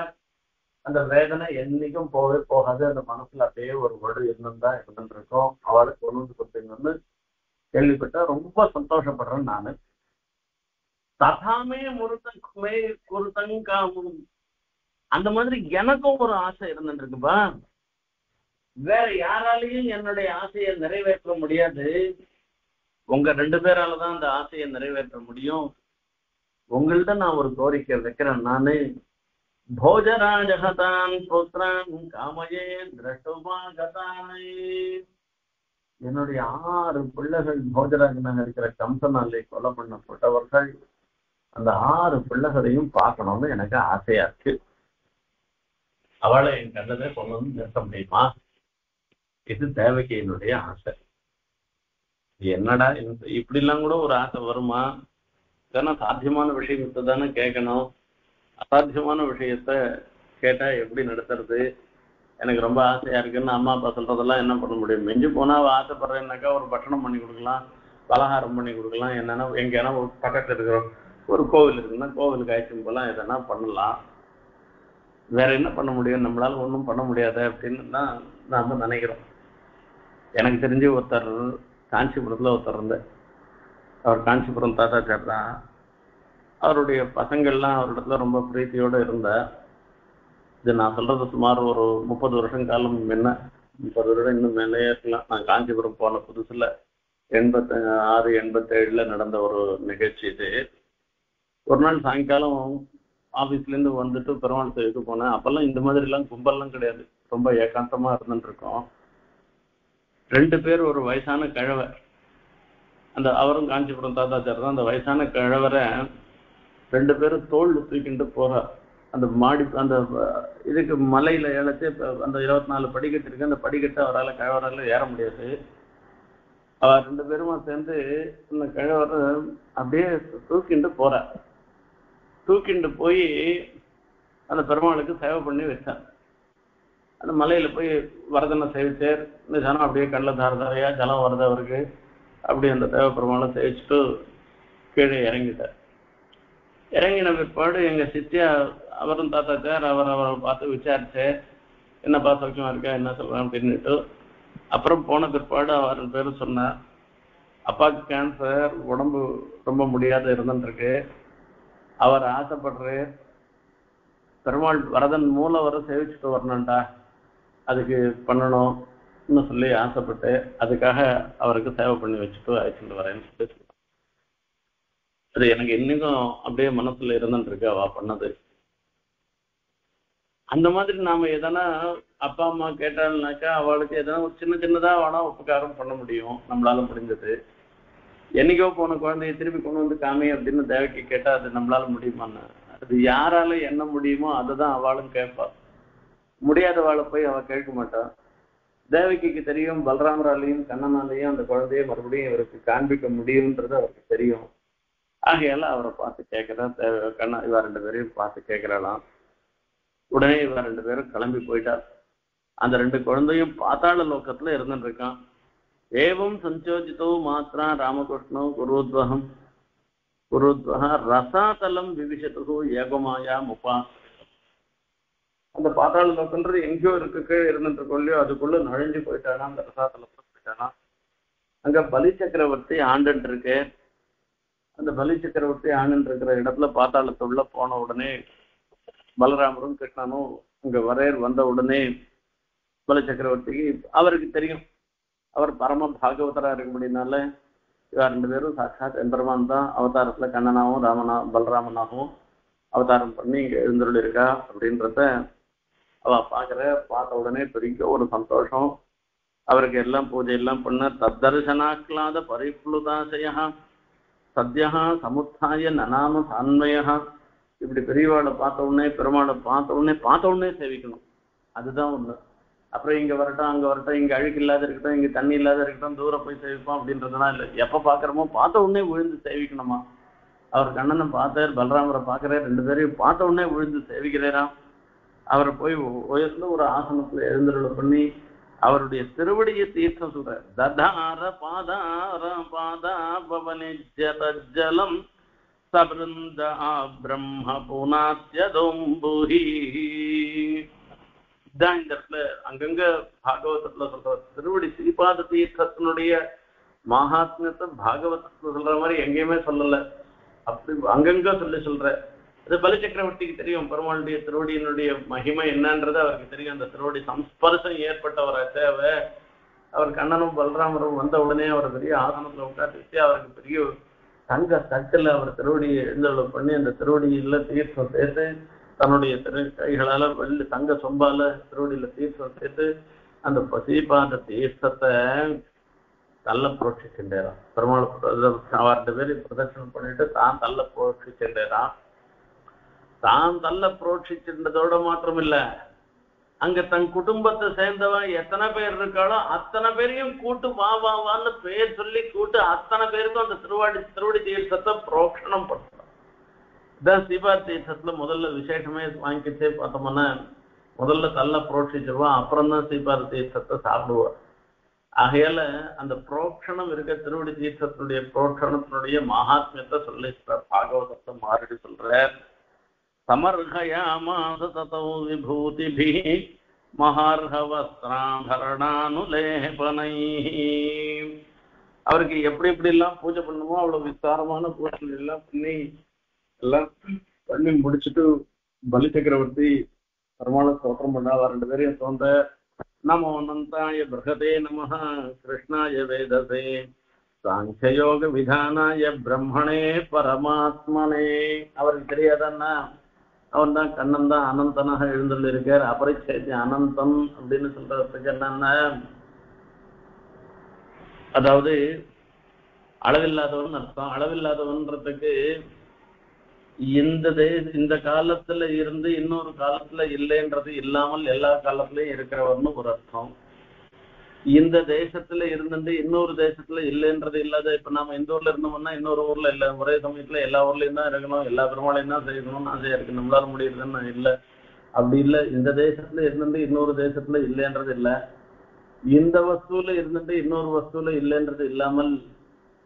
அந்த வேதனை என்னைக்கும் போகவே போகாது. அந்த மனசுல அப்படியே ஒரு வடு இருந்துதான் இருந்துட்டு இருக்கோம். அவளை கொண்டு வந்து கொடுத்தீங்கன்னு கேள்விப்பட்டா ரொம்ப சந்தோஷப்படுறேன் நானு. ததாமே முருத்தமே குருத்தங்காமும் அந்த மாதிரி எனக்கும் ஒரு ஆசை இருந்துட்டு இருக்குப்பா. வேற யாராலையும் என்னுடைய ஆசையை நிறைவேற்ற முடியாது. உங்க 2 பேராலதான் அந்த ஆசையை நிறைவேற்ற முடியும். உங்கள்ட்ட நான் ஒரு கோரிக்கை வைக்கிறேன். நானு போஜராஜகதான் புத்திரன் காமையே திரஷ்டுமாகதானே, என்னுடைய 6 பிள்ளைகள் போஜராஜனாக இருக்கிற கம்சனாலே கொலை பண்ணப்பட்டவர்கள், அந்த 6 பிள்ளைகளையும் பார்க்கணும்னு எனக்கு ஆசையா இருக்கு. அவளை என் கண்ணதே கொண்டு வந்து நிறுத்த முடியுமா? இது தேவகியினுடைய ஆசை. என்னடா இப்படி எல்லாம் கூட ஒரு ஆசை வருமா? ஏன்னா சாத்தியமான விஷயத்தை தானே கேட்கணும். அசாத்தியமான விஷயத்த கேட்டா எப்படி நடத்துறது? எனக்கு ரொம்ப ஆசையா இருக்குன்னு அம்மா அப்பா சொல்றதெல்லாம் என்ன பண்ண முடியும்? மிஞ்சி போனா ஆசைப்படுறேன்னாக்கா ஒரு பட்டணம் பண்ணி கொடுக்கலாம், பலகாரம் பண்ணி கொடுக்கலாம், என்னன்னா எங்கன்னா ஒரு பக்கத்துல இருக்கிற ஒரு கோவில் இருக்குன்னா கோவிலுக்கு ஆயிடுச்சு போலாம், எதனா பண்ணலாம். வேற என்ன பண்ண முடியும்? நம்மளால ஒன்றும் பண்ண முடியாது அப்படின்னு தான் நாம நினைக்கிறோம். எனக்கு தெரிஞ்சு ஒருத்தர் காஞ்சிபுரத்துல ஒருத்தர் இருந்தார். அவர் காஞ்சிபுரம் தாத்தாச்சார் தான். அவருடைய பசங்கள்லாம் அவரிடத்துல ரொம்ப பிரீத்தியோட இருந்தார். இது நான் சொல்றது சுமார் ஒரு 30 வருஷம் காலம் என்ன, 30 வருடம் இன்னும் மேலேயே இருக்கலாம். நான் காஞ்சிபுரம் போன புதுசுல 86, 87 நடந்த ஒரு நிகழ்ச்சி இது. ஒரு நாள் சாயங்காலம் ஆபீஸ்ல இருந்து வந்துட்டு பெருமாள் கோயிலுக்கு போனேன். அப்பெல்லாம் இந்த மாதிரி எல்லாம் கும்பல்லாம் கிடையாது, ரொம்ப ஏகாந்தமா இருந்துட்டு இருக்கோம். 2 பேர், ஒரு வயசான கிழவை, அந்த அவரும் காஞ்சிபுரம் தாத்தாச்சார் தான். அந்த வயசான கிழவரை 2 பேரும் தோல் தூக்கிட்டு போறார். அந்த மாடி அந்த இதுக்கு மலையில ஏழச்சு அந்த 24 படிக்கட்டு இருக்கு. அந்த படிக்கட்டை அவரால் கிழவரால ஏற முடியாது. அவர் 2 பேருமா சேர்ந்து அந்த கிழவரை அப்படியே தூக்கிட்டு போறார். தூக்கிட்டு போய் அந்த பெருமாளுக்கு சேவை பண்ணி வச்சார். அந்த மலையில போய் வரதனை சேவிச்சார். இந்த ஜனம் அப்படியே கண்ணில் தாரதாரையா ஜலம் வருது அவருக்கு. அப்படி அந்த தேவ பெருமாளை சேவிச்சுட்டு கீழே இறங்கிட்டார். இறங்கின பிற்பாடு எங்க சித்தியா அவரும் தாத்தாச்சார் அவரை பார்த்து விசாரிச்சு என்னப்பா சௌக்கியமா இருக்கா, என்ன சொல்றேன் அப்படின்னுட்டு அப்புறம் போன பிற்பாடு அவர் பேரும் சொன்னார், அப்பாவுக்கு கேன்சர், உடம்பு ரொம்ப முடியாத இருந்துருக்கு. அவர் ஆசைப்படுற பெருமாள் வரதன் மூலம் வர சேவிச்சுட்டு வரணும்டா, அதுக்கு பண்ணணும்னு சொல்லி ஆசைப்பட்டு அதுக்காக அவருக்கு சேவை பண்ணி வச்சுட்டு அழைச்சிட்டு வரேன்னு சொல்லி. அது எனக்கு இன்னைக்கும் அப்படியே மனசுல இருந்துட்டு இருக்கு அவ பண்ணது. அந்த மாதிரி நாம எதனா அப்பா அம்மா கேட்டாள்னாக்கா அவளுக்கு எதனா ஒரு சின்னதா வேணா உபகாரம் பண்ண முடியும் நம்மளால முடிஞ்சது. என்னைக்கோ போன குழந்தைய திருப்பி கொண்டு வந்து காமி அப்படின்னு தேவைக்கு கேட்டா அது நம்மளால முடியுமான்னு, அது யாரால என்ன முடியுமோ அதுதான் அவளும் கேட்பா. முடியாதவாளை போய் அவ கேட்க மாட்டா. தேவகிக்கு தெரியும் பலராமராலையும் கண்ணனாலையும் அந்த குழந்தைய மறுபடியும் இவருக்கு காண்பிக்க முடியும்ன்றது அவருக்கு தெரியும். ஆகையால அவரை பார்த்து கேட்கிறா. கண்ணா இவ 2 பேரையும் பார்த்து கேட்கிறாளாம். உடனே இவ 2 பேரும் கிளம்பி போயிட்டா. அந்த 2 குழந்தையும் பாத்தாள லோக்கத்துல இருந்துட்டு இருக்கான். ஏவம் சஞ்சோதித்தோ மாத்திரா ராமகிருஷ்ணோ குருத்வகம் குருத்வக ரசாதலம் விவிஷத்து ஏகமாயா முப்பா. அந்த பாத்தாள லோக்கன்றது எங்கேயோ இருக்கு இருந்துட்டு இருக்கோம் இல்லையோ, அதுக்குள்ள நுழைஞ்சு போயிட்டானா. அந்த ரசாதலத்துல போயிட்டானா. அங்க பலி சக்கரவர்த்தி ஆண்டுட்டு இருக்கு. அந்த பலி சக்கரவர்த்தி ஆண்டுட்டு இருக்கிற இடத்துல பாத்தாளத்துள்ள போன உடனே பலராமரும் கிருஷ்ணனும் அங்க வந்த உடனே பலி சக்கரவர்த்திக்கு அவருக்கு தெரியும் அவர் பரம பாகவதரா இருக்க முடியினால இவ 2 பேரும் சாட்சாத் எம்பெருமான் தான் அவதாரத்துல கண்ணனாவும் பலராமனாகவும் அவதாரம் பண்ணி இங்க எழுந்தருள் இருக்கா அப்படின்றத அவ பார்த்த உடனே பெரிய ஒரு சந்தோஷம். அவருக்கு எல்லாம் பூஜை எல்லாம் பண்ண தத்தர்சனாக்லாத பரிப்ளுதாசயா சத்யா சமுத்தாய நனாம சான்மயா. இப்படி பெரியவாளை பார்த்த உடனே பெருமாளை பார்த்த உடனே சேவிக்கணும். அதுதான் ஒண்ணு. அப்புறம் இங்க வரட்டும் அங்க வரட்டும், இங்க அழுக்கு இல்லாத இருக்கட்டும், இங்க தண்ணி இல்லாத இருக்கட்டும், தூரம் போய் சேவிப்போம் அப்படின்றதுலாம் இல்லை. எப்ப பாக்குறோமோ பார்த்த உடனே விழுந்து சேவிக்கணுமா. அவர் கண்ணனை பார்த்தார், பலராமரை பார்க்கிறார், ரெண்டு பேரையும் பார்த்த உடனே விழுந்து சேவிக்கிறாராம். அவரை போய் உயர்ந்து ஒரு ஆசனத்துல எழுந்தருளை பண்ணி அவருடைய திருவடியை தீர்த்தம் சொல்ற. ததார பாதார பாதா பவனிஜலம் சபிருந்த பிரம்ம புனாத்யதோம்புஹி. இதான் இந்த இடத்துல அங்கங்க பாகவதத்துல சொல்ற திருவடி ஸ்ரீபாத தீர்த்தத்தினுடைய மகாத்மியத்தை பாகவதத்துல சொல்ற மாதிரி எங்கேயுமே சொல்லல. அப்படி அங்கங்க சொல்ற. அது பலிச்சக்கரவர்த்திக்கு தெரியும் பெருமாளுடைய திருவடியினுடைய மகிமை என்னன்றது அவருக்கு தெரியும். அந்த திருவடி சம்ஸ்பர்சம் ஏற்பட்ட ஒரு தேவை. அவர் கண்ணனும் பலராமரும் வந்த உடனே அவர் பெரிய ஆசனத்துல உட்காந்து அவருக்கு பெரிய தங்க தட்டுல அவர் திருவடியை எழுந்தருளை பண்ணி அந்த திருவடியில தீர்த்தம் சேர்த்து தன்னுடைய கைகளால வெள்ளி தங்க சொம்பால திருவடியில தீர்த்தம் சேர்த்து அந்த பசிபாத தீர்த்தத்தை தள்ள புரோட்சிக்கின்றாராம். பெருமாள் அவர்கிட்ட பேர் பிரதட்சணம் பண்ணிட்டு தான் தள்ள புரோட்சிக்கின்றாராம். தான் தள்ள புரோட்சிக்கின்றதோட மாத்திரம் இல்ல, அங்க தன் குடும்பத்தை சேர்ந்தவன் எத்தனை பேர் இருக்காளோ அத்தனை பேரையும் கூட்டு வா வா வான்னு பேர் சொல்லி கூட்டு அத்தனை பேருக்கும் அந்த திருவடி தீர்த்தத்தை புரோக்ஷணம் பண்ணுறான். இதான் ஸ்ரீபாத தீர்த்தத்துல முதல்ல விசேஷமே வாங்கிக்கிட்டே பார்த்தோம்னா முதல்ல தள்ள புரோட்சிச்சிருவான், அப்புறம் தான் ஸ்ரீபாத தீர்த்தத்தை சாப்பிடுவார். ஆகையால அந்த புரோக்ஷணம் இருக்க திருவடி தீர்த்தத்தினுடைய புரோக்ஷணத்தினுடைய மகாத்மியத்தை சொல்லி பாகவதத்தை மாறிட்டு சொல்ற. சமர்ஹயாமாச ததோ விபூதிபிஹ மஹார்ஹ வஸ்த்ராபரணானுலேபனை. அவருக்கு எப்படி எப்படி எல்லாம் பூஜை பண்ணுமோ அவ்வளவு விஸ்தாரமான பூஜை எல்லாம் பண்ணி முடிச்சுட்டு பலி சக்கரவர்த்தி பெருமாளை ஸ்தோத்திரம் பண்ணா. ரெண்டு பேரையும் தோன்ற நமோ அனந்தாய பிரகதே நமஹ கிருஷ்ணாய வேதசே சாங்கியயோக விதானாய பிரம்மணே பரமாத்மனே. அவருக்கு தெரியாதன்னா அவன் தான் கண்ணன் தான் அனந்தனாக எழுந்துள்ள இருக்கார். அபரிச்சேதி அனந்தம் அப்படின்னு சொல்றதுக்கு என்னன்னா அதாவது அளவில்லாதவன் அர்த்தம். அளவில்லாதவன்றதுக்கு இந்த காலத்துல இருந்து இன்னொரு காலத்துல இல்லைன்றது இல்லாமல் எல்லா காலத்திலயும் இருக்கிறவர்னு ஒரு அர்த்தம். இந்த தேசத்துல இருந்துட்டு இன்னொரு தேசத்துல இல்லைன்றது இல்லாத. இப்ப நாம இந்த ஊர்ல இருந்தோம்னா இன்னொரு ஊர்ல இல்ல, ஒரே சமயத்துல எல்லா ஊர்லயும் தான் இருக்கணும், எல்லா பெருமாளையும் தான் செய்யணும்னு ஆசையா இருக்கு, நம்மளால முடியுதுன்னு இல்லை. அப்படி இல்லை. இந்த தேசத்துல இருந்துட்டு இன்னொரு தேசத்துல இல்லைன்றது இல்லை, இந்த வஸ்துல இருந்துட்டு இன்னொரு வஸ்துல இல்லைன்றது இல்லாமல்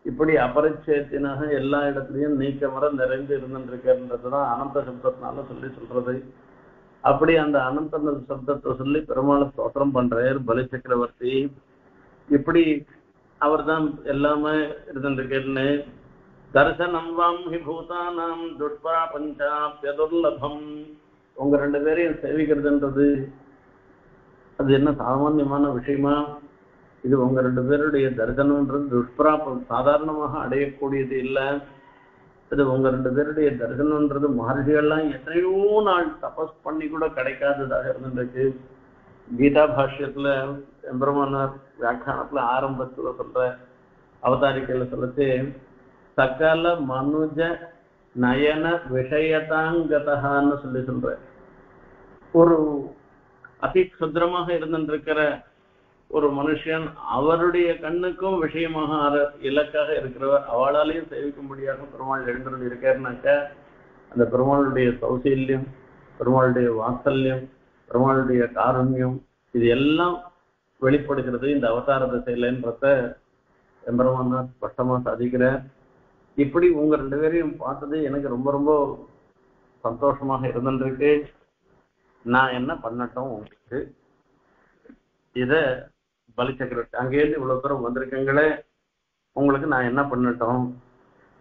இப்படி அபரிச்சேத்தினாக எல்லா இடத்துலயும் நீக்கமர நிறைந்து இருந்துருக்கிறதுதான் அனந்த சப்தத்தினால சொல்றது. அப்படி அந்த அனந்த சப்தத்தை சொல்லி பெருமாளை ஸ்தோத்திரம் பண்றார் பலி சக்கரவர்த்தி. இப்படி அவர் தான் எல்லாமே இருந்துருக்கேன்னு. தர்சனம் வாம் ஹி பூதானாம் துஷ்பா பஞ்சாப்யதுர்லபம். உங்க ரெண்டு பேரையும் சேவிக்கிறதுன்றது அது என்ன சாமான்யமான விஷயமா? இது உங்க ரெண்டு பேருடைய தரிசனம்ன்றது துஷ்பிராபம், சாதாரணமாக அடையக்கூடியது இல்லை. இது உங்க ரெண்டு பேருடைய தரிசனம்ன்றது மகர்ஷிகள்லாம் எத்தனையோ நாள் தபஸ் பண்ணி கூட கிடைக்காததாக இருந்துருக்கு. கீதா பாஷ்யத்துல எம்பெருமானார் வியாக்கியானத்துல ஆரம்பத்துல சொல்ற அவதாரிக்கையில சொல்லிச்சு சகல மனுஜ நயன விஷயதாங்கதான்னு சொல்ற. ஒரு அதி சுத்திரமாக இருந்துருக்கிற ஒரு மனுஷன் அவருடைய கண்ணுக்கும் விஷயமாக இலக்காக இருக்கிறவர், அவளாலையும் சேவிக்கும்படியாக பெருமாள் எழுந்துள்ள இருக்காருனாக்க அந்த பெருமாளுடைய சௌசல்யம், பெருமாளுடைய வாத்சல்யம், பெருமாளுடைய காருண்யம் இது எல்லாம் வெளிப்படுகிறது இந்த அவதார திசையிலன்றத எம்பெருமானார் ஸ்பஷ்டமா சாதிக்கிற. இப்படி உங்க ரெண்டு பேரையும் பார்த்தது எனக்கு ரொம்ப ரொம்ப சந்தோஷமாக இருந்துருக்கு. நான் என்ன பண்ணட்டும் உங்களுக்கு? இத பலி சக்கரவர்த்தி அங்கேயிருந்து இவ்வளவு தூரம் வந்திருக்கீங்களே, உங்களுக்கு நான் என்ன பண்ணட்டும்?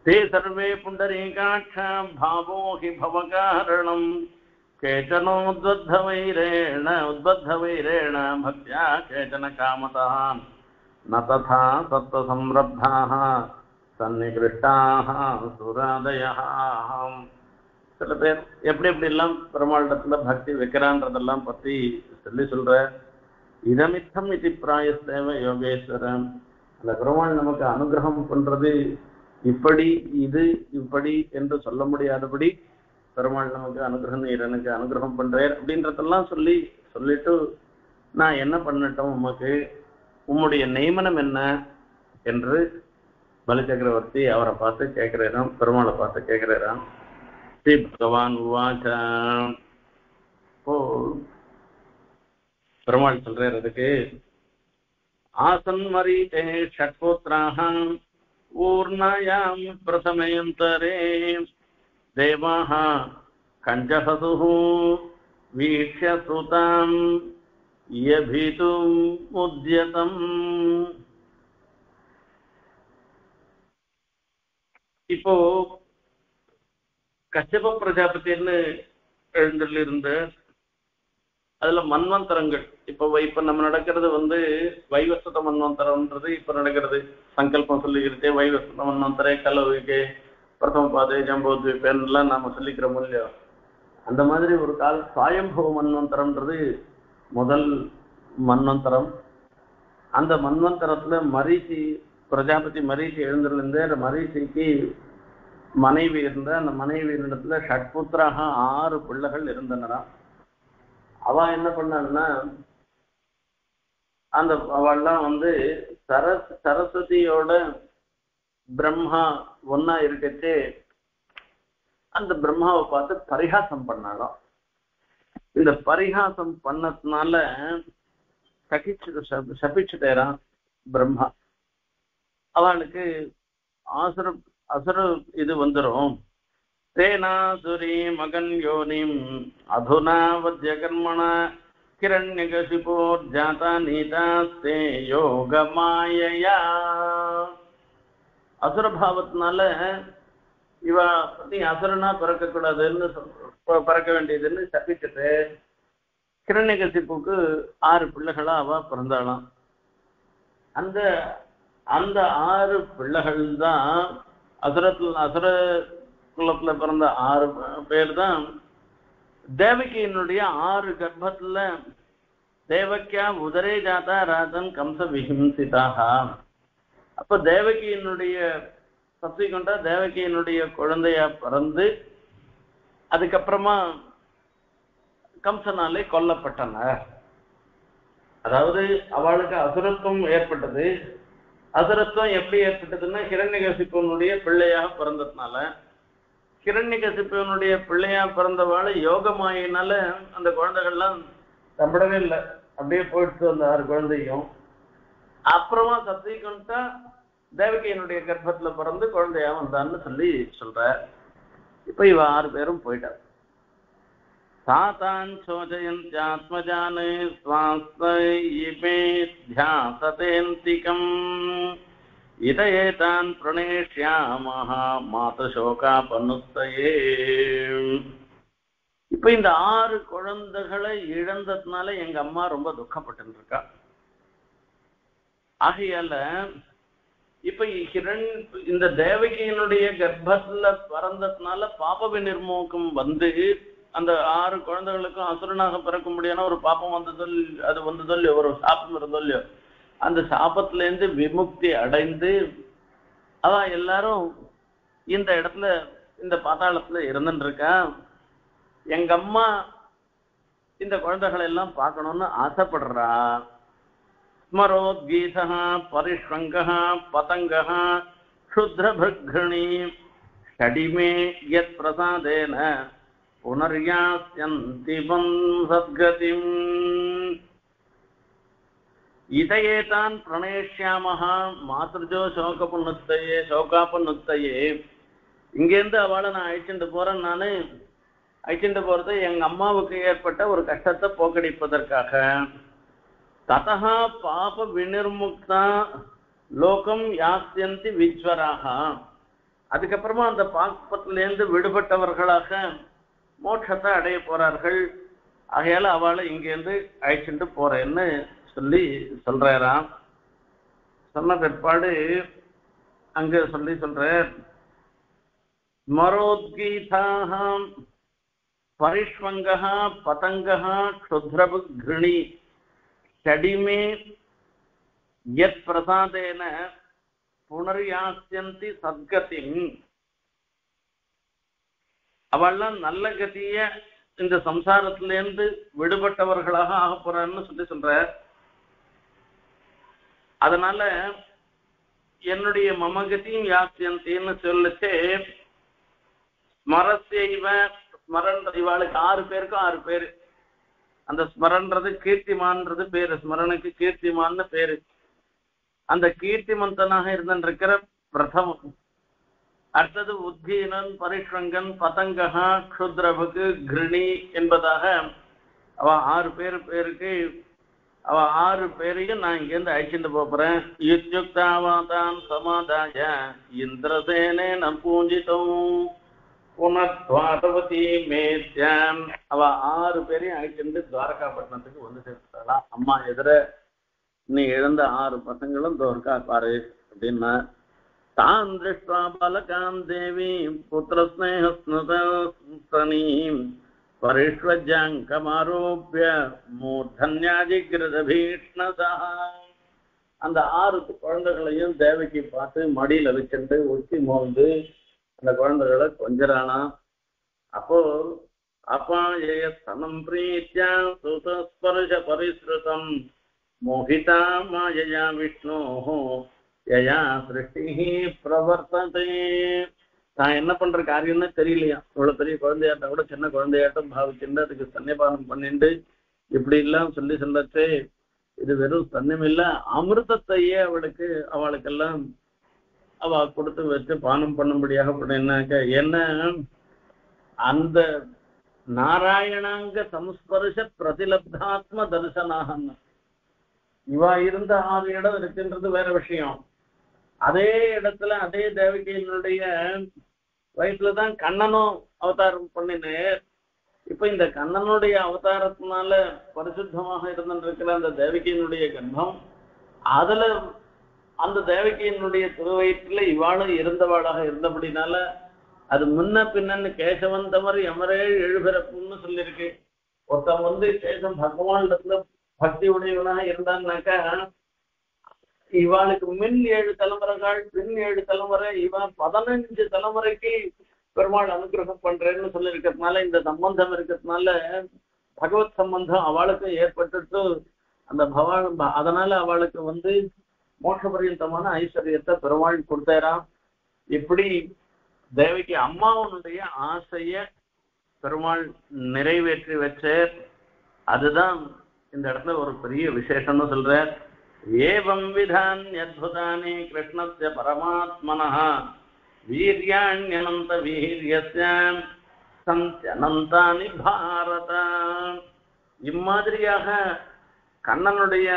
தே சர்வே புண்டரீகாட்சா பாவோஹி பவகாரணம் கேச்சனோத்பத்தவைரேண பக்தியா கேச்சன காமதாம் ந ததா சத்வ சம்ரப்தாः சன்னிகிருஷ்டாः சுராதயः. சில பேர் எப்படி எப்படி எல்லாம் பெருமாளிடத்துல பக்தி வைக்கிறான்றதெல்லாம் பத்தி சொல்ற. இதமித்தம் இது பிராயஸ்தேவ யோகேஸ்வரன். அந்த பெருமாள் நமக்கு அனுகிரகம் பண்றது இப்படி இது இப்படி என்று சொல்ல முடியாதபடி பெருமாள் நமக்கு அனுகிரகம், நீர் எனக்கு அனுகிரகம் பண்றேன் அப்படின்றதெல்லாம் சொல்லிட்டு நான் என்ன பண்ணட்டும், உமக்கு உம்முடைய நியமனம் என்ன என்று பலி சக்கரவர்த்தி அவரை பார்த்து கேட்கிறாராம், பெருமாளை பார்த்து கேட்கிறாராம். ஸ்ரீ பகவான் உவாச்ச. இப்போ பெருமாள் சொல்றாரு அதுக்கு, ஆசன் மரீதே ஷட்புத்ராஹ ஊர்ணாயாம் பிரசமயந்தரே தேவாஹ கஞ்சஹதுஹு வீக்ஷ்ய சுதாம் யபிதும் உத்யதம். இப்போ கஷ்யப பிரஜாபதினு எழுந்திருந்த அதுல மன்வந்தரங்கள் இப்ப நம்ம நடக்கிறது வைவஸ்வத மன்வந்தரம்ன்றது இப்ப நடக்கிறது. சங்கல்பம் சொல்லிக்கிட்டே வைவஸ்வத மன்வந்தரே கலவுகே பிரதம பாதை ஜம்போத்வீபெல்லாம் நாம சொல்லிக்கிறோம் இல்லையோ, அந்த மாதிரி ஒரு சாயம்பவ மன்வந்தரம்ன்றது முதல் மன்வந்தரம். அந்த மன்வந்தரத்துல மரீச்சி பிரஜாபதி மரீச்சி எழுந்திருந்த அந்த மரீச்சிக்கு மனைவி இருந்த அந்த மனைவியினிடத்துல ஷட்புத்திராக 6 பிள்ளைகள் இருந்தனராம். அவ என்ன பண்ணான்னா அந்த அவள்லாம் சரஸ்வதியோட பிரம்மா ஒன்னா இருக்கச்சே அந்த பிரம்மாவை பார்த்து பரிகாசம் பண்ணாலும். இந்த பரிகாசம் பண்ணதுனால சபிச்சுட்டேரான் பிரம்மா. அவளுக்கு அசுர இது வந்துரும். தேனாசுரி மகன் யோனிம் அதுனா வத்ய கர்மண கிரண்யகசிபோர் ஜாதா நீதாஸ்தே யோக மாயையா. அசுரபாவத்தினால இவ நீ அசுரனா பிறக்க கூடாதுன்னு பிறக்க வேண்டியதுன்னு சபிச்சுட்டு கிரண்யகசிப்புக்கு 6 பிள்ளைகளா அவ பிறந்தாளாம். அந்த அந்த 6 பிள்ளைகள் தான் அசுர குலத்துல பிறந்த 6 பேர் தான் தேவகியினுடைய 6 கர்ப்பத்துல தேவக்கியா உதரே ஜாதா ராஜன் கம்ச விஹிம்சிதாக. அப்ப தேவகியினுடைய சப்சிகொண்டா தேவகியினுடைய குழந்தையா பிறந்து அதுக்கப்புறமா கம்சனாலே கொல்லப்பட்டனர். அதாவது அவளுக்கு அசுரத்துவம் ஏற்பட்டது. அசுரத்துவம் எப்படி ஏற்பட்டதுன்னா ஹிரண்யகசிப்புவனுடைய பிள்ளையாக பிறந்ததுனால, ஹிரண்யகசிப்புவனுடைய பிள்ளையா பிறந்தவாள் யோகமாயினால அந்த குழந்தைகள்லாம் தம்படவே இல்லை, அப்படியே போயிடுச்சு அந்த 6 குழந்தையும். அப்புறமா சப்சிகொண்டா தேவகியினுடைய கர்ப்பத்துல பிறந்து குழந்தையா வந்தான்னு சொல்ற. இப்ப இவ 6 பேரும் போயிட்டார். சாதான் சோஜயந்த்யாத்மஜான் ஸ்வாஸ்தயிமே த்யாசதேந்திகம் இதயேதான் பிரணேஷ்யாமஹ மாதசோகாபனுத்தயே. இப்ப இந்த 6 குழந்தைகளை இழந்ததுனால எங்க அம்மா ரொம்ப துக்கப்பட்டு இருக்கா. ஆகையால இப்ப இந்த தேவகியினுடைய கர்ப்பத்துல பிறந்ததுனால பாப விநிர்மோகம் அந்த 6 குழந்தைகளுக்கும் அசுரனாக பிறக்க முடியாத ஒரு பாப்பம் அது வந்ததோ இல்லையோ, ஒரு சாப்பம் இருந்தோ இல்லையோ, அந்த சாபத்துல இருந்து விமுக்தி அடைந்து அவ எல்லாரும் இந்த இடத்துல இந்த பாதாளத்துல இருந்துட்டு இருக்கா. எங்க அம்மா இந்த குழந்தைகளை எல்லாம் பார்க்கணும்னு ஆசைப்படுறா. ஸ்மரோத்கீதா பரிஷ்வங்கா பதங்கா க்ஷுத்ரபிருக்ணி ஷடிமே யத் பிரசாதேன புனர்யாஸ்யந்தி சத்கதிம் இதயேதான் பிரணேஷ்யாமஹ மாத்ருஜோ சோகாபனுத்தையே. இங்கேருந்து அவளை நான் அழைச்சிட்டு போறேன். நான் அழைச்சிட்டு போறது எங்க அம்மாவுக்கு ஏற்பட்ட ஒரு கஷ்டத்தை போக்கடிப்பதற்காக. ததா பாப விநிர்முக்தா லோகம் யாஸ்யந்தி விஜ்வராக. அதுக்கப்புறமா அந்த பாப்பத்திலேருந்து விடுபட்டவர்களாக மோட்சத்தை அடைய போறார்கள். ஆகையால அவளை இங்கேருந்து அழைச்சிட்டு போறேன்னு சொல்றாராம். சொன்ன பிற்பாடு அங்க சொல்ற ஸ்மரோத்கீதாக பரிஷ்வங்கா பதங்கா க்ஷுத்ரபிருக்ணி ஷடிமே யத் பிரசாதேன புனர்யாஸ்யந்தி சத்கதிம். அவள்லாம் நல்ல கதிய இந்த சம்சாரத்திலேருந்து விடுபட்டவர்களாக ஆக போறான்னு சொல்ற. அதனால என்னுடைய மமகதியும் யாசியந்தின்னு சொல்லிச்சு. ஸ்மரசைவ ஸ்மரன், இவாளுக்கு 6 பேருக்கும் 6 பேரு. அந்த ஸ்மரன்றது கீர்த்திமான்றது பேரு, ஸ்மரனுக்கு கீர்த்திமான்னு பேரு. அந்த கீர்த்திமந்தனாக இருந்திருக்கிற பிரதமம். அடுத்தது உத்தீனன், பரிஷ்ரங்கன், பதங்கா, க்ஷுத்ரபுக்கு, கிருணி என்பதாக அவ 6 பேருக்கு அவ 6 பேரையும் நான் இங்கேருந்து அழைச்சிட்டு போறேன். யுக்தாவாதான் சமாதாய இந்திரசேனே நம்பூஞ்சிதம் புனத்வாரவதி மேத்யான். அவ 6 பேரையும் அழைச்சிட்டு துவாரகாப்பட்டினத்துக்கு வந்து சேர்த்துலாம். அம்மா எதிர நீ எழுந்த 6 பசங்களும் துவாரகா பாரு அப்படின்னா. தான் திருஷ்டா பலகாம் தேவி புத்திரஸ்நேகஸ்னீம் பரிஷ்வஜாங்கமாரோப்ய மூர்தன்யாஜிகிருத பீஷ்ணதா. அந்த 6 குழந்தைகளையும் தேவகி பார்த்து மடியில வச்சுட்டு ஒட்டி மோந்து அந்த குழந்தைகளை கொஞ்சறானா. அப்போ அபாய ஸ்தனம் பிரீத்யா சுதஸ்பர்ஷ பரிஸ்ருதம் மோகிதா மாயயா விஷ்ணோ யயா சிருஷ்டி பிரவர்த்ததே. தான் என்ன பண்ற காரியம்னு தெரியலையா. இவ்வளவு பெரிய குழந்தையாட்ட கூட சின்ன குழந்தையாட்டம் பாவிச்சுட்டு அதுக்கு ஸ்தன்யபானம் பண்ணிட்டு இப்படி எல்லாம் சொல்லச்சே இது வெறும் ஸ்தன்யம் இல்ல, அமிர்தத்தையே அவளுக்கெல்லாம் அவ கொடுத்து வச்சு பானம் பண்ணும்படியாக பண்ணினாக்க என்ன அந்த நாராயணாங்க சம்ஸ்பர்ஷ பிரதிலப்தாத்ம தரிசனாக. இவா இருந்த 6 இடம் இருக்குன்றது வேற விஷயம். அதே இடத்துல அதே தேவகியினுடைய வயசுலதான் கண்ணனும் அவதாரம் பண்ணினேன். இப்ப இந்த கண்ணனுடைய அவதாரத்தினால பரிசுத்தமாக இருந்திருக்கிற அந்த தேவகியினுடைய கர்ப்பம், அதுல அந்த தேவகியினுடைய திருவயிற்றுல இவாளும் இருந்தவாளாக இருந்தபடினால அது முன்ன பின்னன்னு கேசவந்தவர் எமரே எழுபிறப்புன்னு சொல்லியிருக்கு. ஒருத்தன் வந்து கேசவன் பகவானிடத்துல பக்தி உடையவனாக இருந்தான்னாக்கா இவாளுக்கு மின் 7 தலைமுறைகள் பின் 7 தலைமுறை இவன் 15 தலைமுறைக்கு பெருமாள் அனுகிரகம் பண்றேன்னு சொல்லி இருக்கிறதுனால இந்த சம்பந்தம் இருக்கிறதுனால பகவத் சம்பந்தம் அவளுக்கும் ஏற்பட்டுட்டு அந்த பகவான் அதனால அவளுக்கு வந்து மோட்ச பரியந்தமான ஐஸ்வர்யத்தை பெருமாள் கொடுத்தாராம். இப்படி தேவகி அம்மாவனுடைய ஆசைய பெருமாள் நிறைவேற்றி வச்சார். அதுதான் இந்த இடத்துல ஒரு பெரிய விசேஷம்னு சொல்றார். ஏவம் விதான்யத்புதானி கிருஷ்ணஸ்ய பரமாத்மனஹ வீர்யாண்யனந்த வீரியஸ்ய சந்த்யனந்தானி பாரத. இம்மாதிரியாக கண்ணனுடைய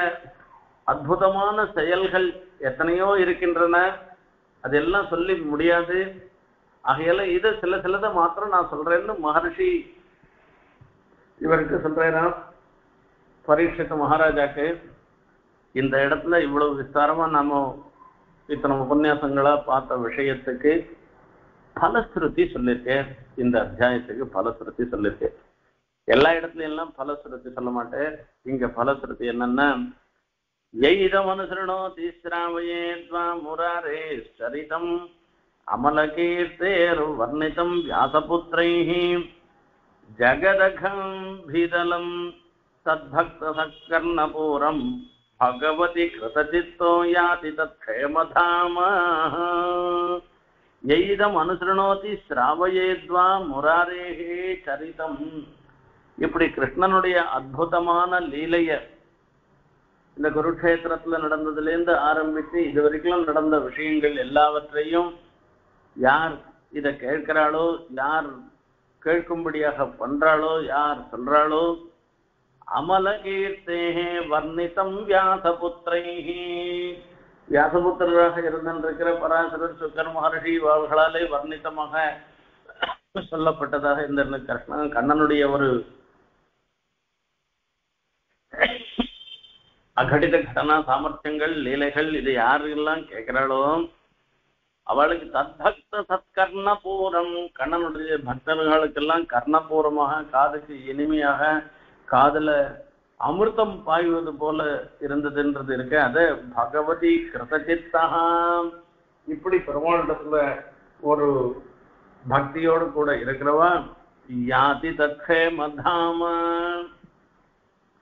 அற்புதமான செயல்கள் எத்தனையோ இருக்கின்றன, அதெல்லாம் சொல்லி முடியாது. ஆகையால இது சிலதை மாத்திரம் நான் சொல்றேன்னு மகர்ஷி இவருக்கு சொல்றாராம் பரீட்சித்த மகாராஜாக்கு. இந்த இடத்துல இவ்வளவு விஸ்தாரமா நாம இத்தனை உபன்யாசங்களா பார்த்த விஷயத்துக்கு பலஸ்ருதி சொல்லியிருக்கேன். இந்த அத்தியாயத்துக்கு பலஸ்ருதி சொல்லியிருக்கேன். எல்லா இடத்துலயும் எல்லாம் பலஸ்ருதி சொல்ல மாட்டேன். இங்க பலஸ்ருதி என்னன்னா, எய்தமனுசரணோதி ஸ்ராவயேத்வா முராரே சரிதம் அமலகீர்த்தேர் வர்ணிதம் வியாசபுத்ரைஹி ஜகதகம் பீதலம் சத்பக்த சத்கர்ணபூரம் பகவதி கிருதசித்தோ யாதி தத்க்ஷேமதாம. எய்தம் அனுசரணோதி ஸ்ராவயேத்வா முராரேஹே சரிதம். இப்படி கிருஷ்ணனுடைய அற்புதமான லீலைய இந்த குருக்ஷேத்திரத்துல நடந்ததுலேருந்து ஆரம்பித்து இதுவரைக்கும் நடந்த விஷயங்கள் எல்லாவற்றையும் யார் இதை கேட்கிறாளோ, யார் கேட்கும்படியாக பண்றாளோ, யார் சொல்றாளோ, அமல கீர்த்தேஹே வர்ணிதம் வியாசபுத்ரைஹி. வியாசபுத்திரராக இருந்திருக்கிற பராசரர் சுக்கர் மகர்ஷி அவர்களாலே வர்ணித்தமாக சொல்லப்பட்டதாக இந்த கண்ணனுடைய ஒரு அகடித கடனா சாமர்த்தியங்கள் லீலைகள் இது யாரெல்லாம் கேட்கிறாளோ அவளுக்கு தத்பக்த சத்கர்ணபூரம், கண்ணனுடைய பக்தர்களுக்கெல்லாம் கர்ணபூரமாக காதுக்கு இனிமையாக காதுல அமிர்தம் பாய்வது போல இருந்ததுன்றது இருக்கு. அது பகவதி கிருதசித்தா இப்படி பெருமாளிடத்துல ஒரு பக்தியோடு கூட இருக்கிறவா யாதி தத்கேமதாம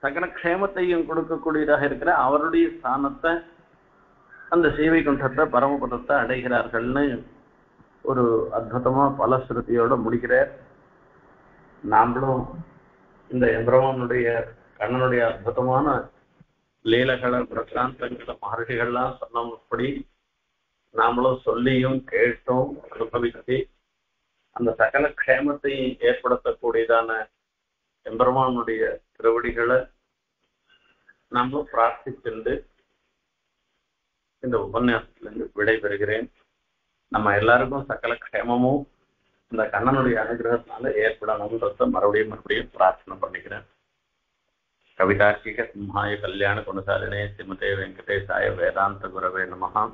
சகல க்ஷேமத்தையும் கொடுக்கக்கூடியதாக இருக்கிற அவருடைய ஸ்தானத்தை அந்த ஸ்ரீவைகுண்டத்தை பரமபதத்தை அடைகிறார்கள்னு ஒரு அற்புதமா பலஸ்ருதியோட முடிக்கிறார். நாமளும் இந்த எம்பெருமானுடைய கண்ணனுடைய அற்புதமான லீலைகளை பிரசாந்தங்களை மகர்ஷிகள்லாம் சொன்னபடி நாமளும் சொல்லியும் கேட்டோம் அனுபவிச்சு அந்த சகல க்ஷேமத்தையும் ஏற்படுத்தக்கூடியதான எம்பெருமானுடைய திருவடிகளை நாமளும் பிரார்த்திச்சுண்டு இந்த உபன்யாசத்திலிருந்து விடைபெறுகிறேன். நம்ம எல்லாருக்கும் சகல க்ஷேமமும் இந்த கண்ணனுடைய அனுகிரகத்தினால ஏற்படணும்ன்றத மறுபடியும் பிரார்த்தனை பண்ணிக்கிறேன். கவிதார்க்கிக சிம்ஹாய கல்யாண குணசாலினே ஸ்ரீமதே வெங்கடேசாய வேதாந்த குரவே நமஹ.